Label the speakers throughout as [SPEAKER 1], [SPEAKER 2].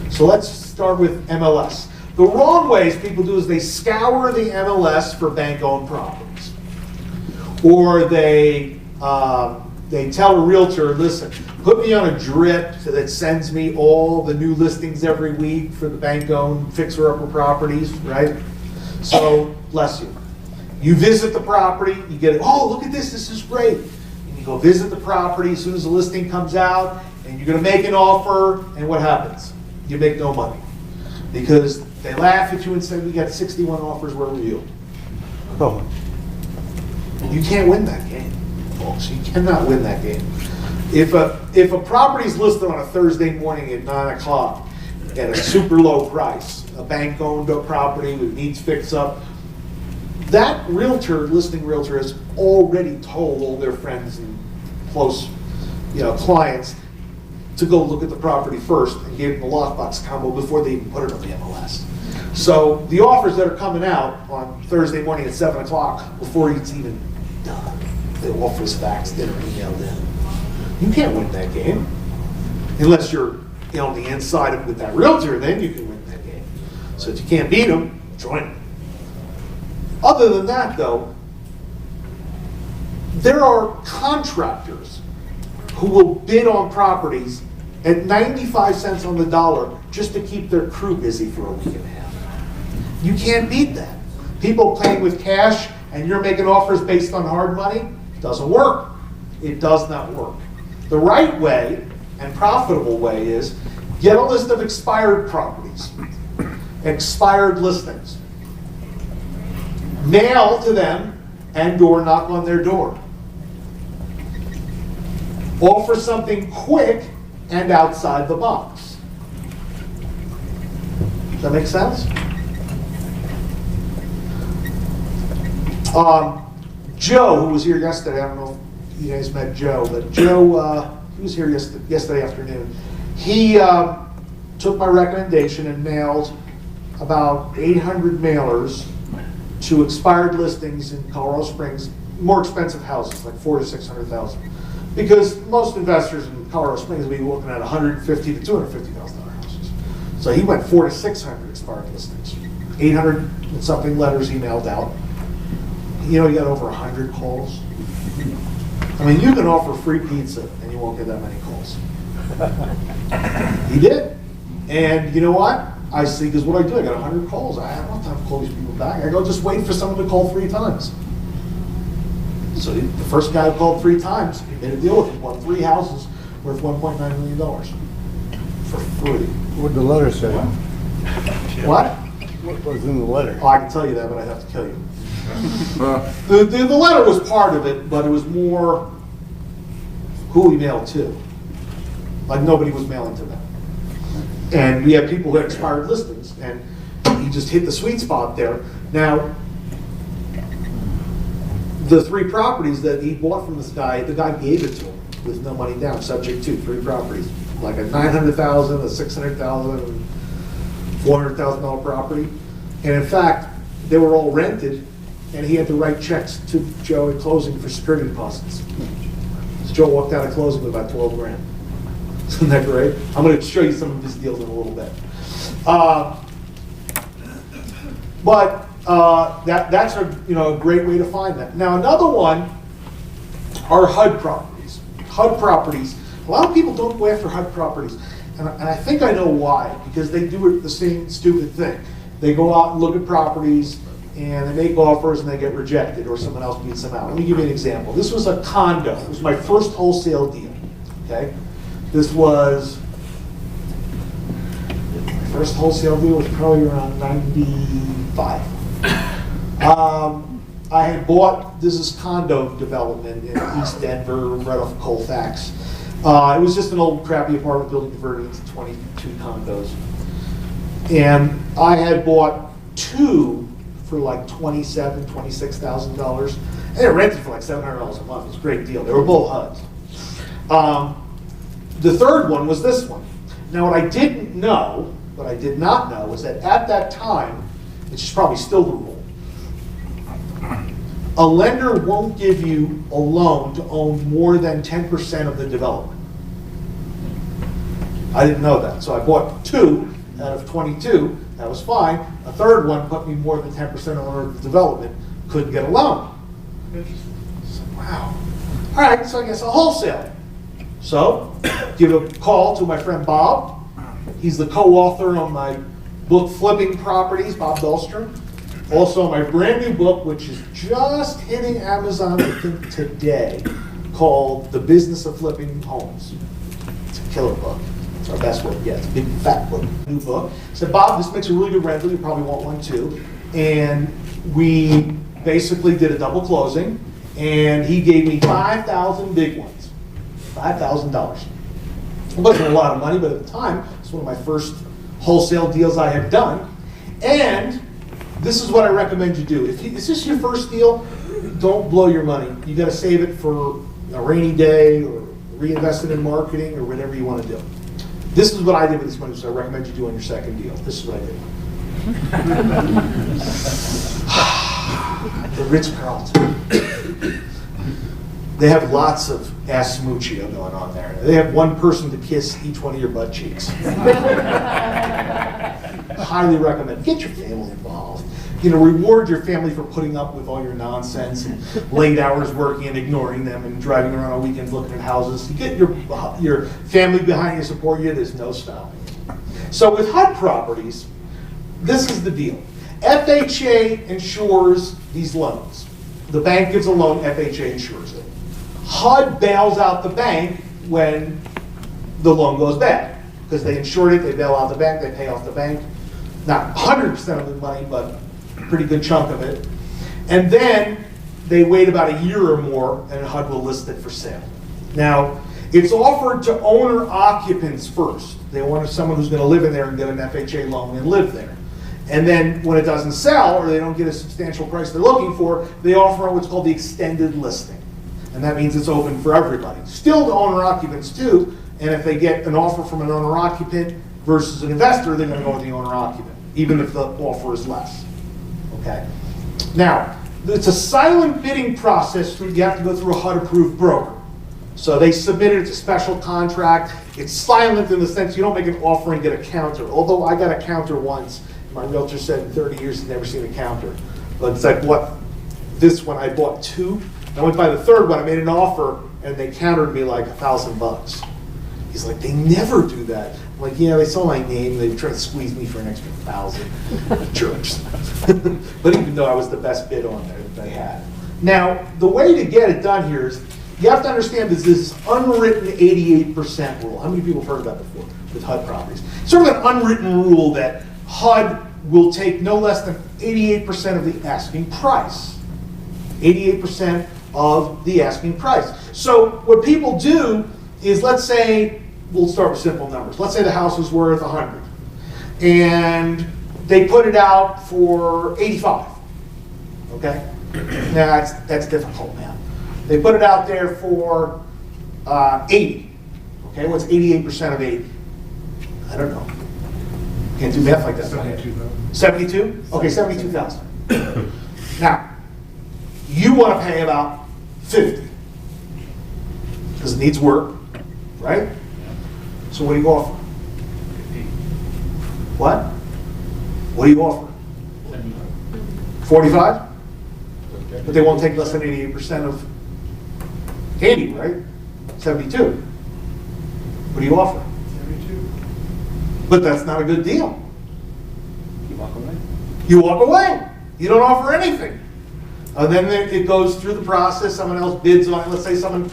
[SPEAKER 1] So let's start with MLS. The wrong ways people do is they scour the MLS for bank-owned properties. Or they tell a realtor, listen, put me on a drip that sends me all the new listings every week for the bank-owned fixer-upper properties, right? So, bless you. You visit the property, you get it, oh, look at this is great. And you go visit the property as soon as the listing comes out, and you're gonna make an offer, and what happens? You make no money. Because they laugh at you and say, we got 61 offers, where were you?
[SPEAKER 2] Oh.
[SPEAKER 1] You can't win that game, folks. You cannot win that game. If a property's listed on a Thursday morning at 9 o'clock at a super low price, a bank-owned property that needs fix-up, that listing realtor has already told all their friends and close, clients to go look at the property first and gave them the lockbox combo before they even put it on the MLS. So the offers that are coming out on Thursday morning at 7 o'clock before it's even done, the offers faxed in or emailed in. You can't win that game. Unless you're on the inside with that realtor, then you can win that game. So if you can't beat them, join them. Other than that, though, there are contractors who will bid on properties at 95 cents on the dollar just to keep their crew busy for a week and a half. You can't beat that. People playing with cash and you're making offers based on hard money, doesn't work. It does not work. The right way and profitable way is get a list of expired properties, expired listings. Mail to them and or knock on their door. Offer something quick and outside the box. Does that make sense? Joe, who was here yesterday, I don't know if you guys met Joe, but Joe, he was here yesterday afternoon. He took my recommendation and mailed about 800 mailers to expired listings in Colorado Springs, more expensive houses, like $400,000 to $600,000. Because most investors in Colorado Springs will be looking at $150,000 to $250,000 houses. So he went 400 to 600 expired listings. 800 and something letters he mailed out. He got over 100 calls. I mean, you can offer free pizza and you won't get that many calls. He did. And you know what? I see, because what I do, I got 100 calls. I don't have time to call these people back. I go just wait for someone to call 3 times. So the first guy who called 3 times, he made a deal with him, won 3 houses worth $1.9 million for free.
[SPEAKER 2] What did the letter say?
[SPEAKER 1] What?
[SPEAKER 2] What was in the letter?
[SPEAKER 1] Oh, I can tell you that, but I'd have to kill you. The letter was part of it, but it was more who we mailed to. Like nobody was mailing to them. And we had people who had expired listings, and he just hit the sweet spot there. Now, the 3 properties that he bought from this guy, the guy gave it to him with no money down, subject to 3 properties, like a $900,000, a $600,000, and $400,000 property. And in fact, they were all rented, and he had to write checks to Joe at closing for security deposits. So Joe walked out of closing with about 12 grand. Isn't that great? I'm going to show you some of his deals in a little bit. That's a great way to find that. Now another one are HUD properties. HUD properties. A lot of people don't go after HUD properties, and I think I know why. Because they do the same stupid thing. They go out and look at properties, and they make offers, and they get rejected, or someone else beats them out. Let me give you an example. This was a condo. It was my first wholesale deal. Okay. This was, my first wholesale deal was probably around 95. I had bought, this is condo development in East Denver, right off of Colfax. It was just an old crappy apartment building converted into 22 condos. And I had bought 2 for like $27,000, $26,000. And they rented for like $700 a month. It was a great deal. They were both HUDs. The third one was this one. Now what I did not know, was that at that time, which is probably still the rule, a lender won't give you a loan to own more than 10% of the development. I didn't know that, so I bought 2 out of 22, that was fine. A third one put me more than 10% owner of the development, couldn't get a loan. So, wow. All right, so I guess I'll wholesale. So, give a call to my friend Bob. He's the co-author on my book, Flipping Properties, Bob Dahlstrom. Also, my brand new book, which is just hitting Amazon, I think, today, called The Business of Flipping Homes. It's a killer book. It's our best book yet. It's a big, fat book. New book. I said, Bob, this makes a really good rental. You probably want one too. And we basically did a double closing, and he gave me 5,000 big ones. $5,000. It wasn't a lot of money, but at the time, it's one of my first wholesale deals I had done. And this is what I recommend you do. If this is your first deal, don't blow your money. You got to save it for a rainy day or reinvest it in marketing or whatever you want to do. This is what I did with this money, so I recommend you do on your second deal. This is what I did. The Ritz-Carlton. They have lots of ass smoochio going on there. They have one person to kiss each one of your butt cheeks. Highly recommend. Get your family involved. You know, reward your family for putting up with all your nonsense and late hours working and ignoring them and driving around on weekends looking at houses. You get your family behind you, support you. There's no stopping. So with HUD properties, this is the deal. FHA insures these loans. The bank gives a loan, FHA insures it. HUD bails out the bank when the loan goes bad because they insured it, they bail out the bank, they pay off the bank. Not 100% of the money, but a pretty good chunk of it. And then they wait about a year or more and HUD will list it for sale. Now, it's offered to owner occupants first. They want someone who's going to live in there and get an FHA loan and live there. And then when it doesn't sell or they don't get a substantial price they're looking for, they offer what's called the extended listing. And that means it's open for everybody. Still to owner occupants too, and if they get an offer from an owner occupant versus an investor, they're going to go with the owner occupant, even if the offer is less. Okay? Now, it's a silent bidding process. You have to go through a HUD-approved broker. So they submit it, it's a special contract. It's silent in the sense you don't make an offer and get a counter. Although I got a counter once. My realtor said in 30 years he'd never seen a counter. But it's like, what? This one, I bought two. I went by the third one, I made an offer, and they countered me like $1,000. He's like, they never do that. I'm like, yeah, they saw my name, they tried to squeeze me for an extra 1,000. Jerks. But even though I was the best bid on there that they had. Now, the way to get it done here is, you have to understand there's this unwritten 88% rule. How many people have heard that before with HUD properties? Sort of an unwritten rule that HUD will take no less than 88% of the asking price. 88% of the asking price. So what people do is, let's say, we'll start with simple numbers. Let's say the house is worth 100, and they put it out for 85. Okay, now that's difficult now. They put it out there for 80. Okay, what's 88% of 80? I don't know. Can't do math like that. 72? Okay, 72,000. Now, you want to pay about 50 because it needs work, right? So what do you offer?
[SPEAKER 3] 50.
[SPEAKER 1] What? What do you offer? 45? But they won't take less than 88% of 80, right? 72. What do you offer?
[SPEAKER 3] 72.
[SPEAKER 1] But that's not a good deal.
[SPEAKER 3] You walk away.
[SPEAKER 1] You walk away. You don't offer anything. And then it goes through the process. Someone else bids on it. Let's say someone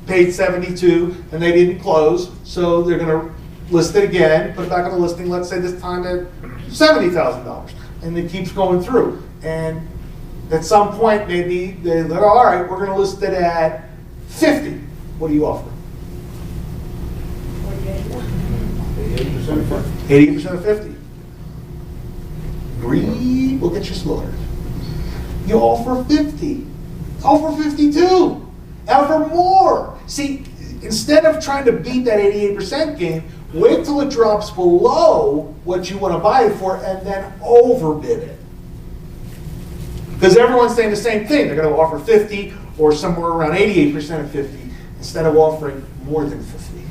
[SPEAKER 1] paid 72 and they didn't close, so they're going to list it again, put it back on the listing. Let's say this time at $70,000, and it keeps going through. And at some point, maybe they're like, all right, we're going to list it at 50. What do you offer?
[SPEAKER 3] 80% of 50.
[SPEAKER 1] 80% of 50. Greed will get you slaughtered. You offer 50. Offer 52. Offer more. See, instead of trying to beat that 88% game, wait till it drops below what you want to buy it for and then overbid it. Because everyone's saying the same thing. They're going to offer 50 or somewhere around 88% of 50 instead of offering more than 50.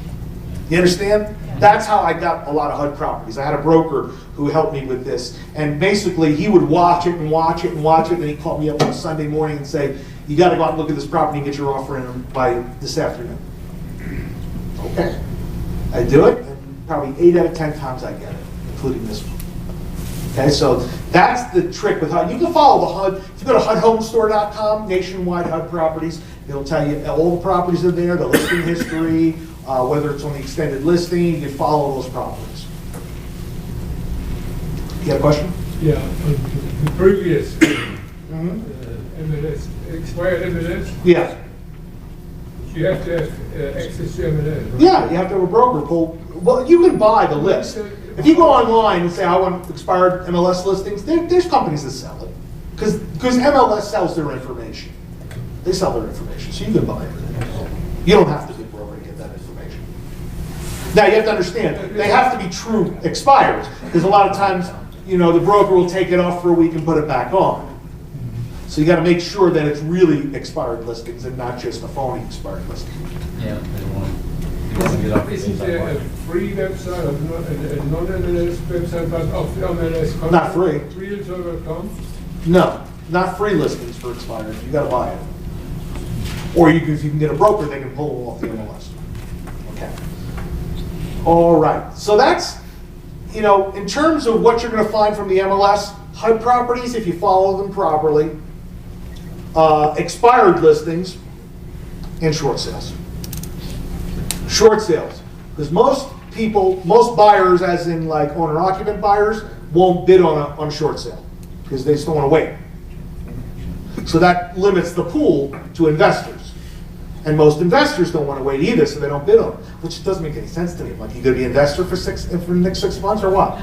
[SPEAKER 1] You understand?
[SPEAKER 4] Yeah.
[SPEAKER 1] That's how I got a lot of HUD properties. I had a broker who helped me with this, and basically he would watch it and watch it and watch it, and then he called me up on Sunday morning and say, you got to go out and look at this property and get your offer in by this afternoon. Okay. I do it, and probably 8 out of 10 times I get it, including this one. Okay, so that's the trick with HUD. You can follow the HUD. If you go to HUDhomestore.com, nationwide HUD properties, it'll tell you all the properties are there, the listing history, whether it's on the extended listing, you can follow those properties. You got a question?
[SPEAKER 4] Yeah, the previous MLS, expired MLS,
[SPEAKER 1] Yeah.
[SPEAKER 4] you have to have access to MLS. Right?
[SPEAKER 1] Yeah, you have to have a broker pull. Well, you can buy the list. If you go online and say, I want expired MLS listings, there's companies that sell it. Because MLS sells their information. They sell their information, so you can buy it. You don't have to be a broker to get that information. Now, you have to understand, they have to be true expires. Because a lot of times, you know, the broker will take it off for a week and put it back on. So you got to make sure that it's really expired listings and not just a phony expired listing.
[SPEAKER 5] Yeah, they want to get off the
[SPEAKER 4] Isn't there a free website, a non-MLS website, but of the MLS?
[SPEAKER 1] Not free.
[SPEAKER 4] Realtor.com?
[SPEAKER 1] No, not free listings for expired. You got to buy it. Or you can, if you can get a broker, they can pull them off the MLS. Okay. All right. So that's, you know, in terms of what you're going to find from the MLS, HUD properties, if you follow them properly, expired listings, and short sales. Short sales. Because most people, most buyers, as in like owner-occupant buyers, won't bid on a short sale because they just don't want to wait. So that limits the pool to investors. And most investors don't want to wait either, so they don't bid on it, which doesn't make any sense to me. Like, you going to be an investor for the next 6 months or what?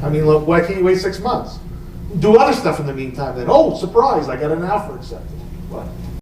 [SPEAKER 1] I mean, look, why can't you wait 6 months? Do other stuff in the meantime then. Oh, surprise, I got an offer accepted. What?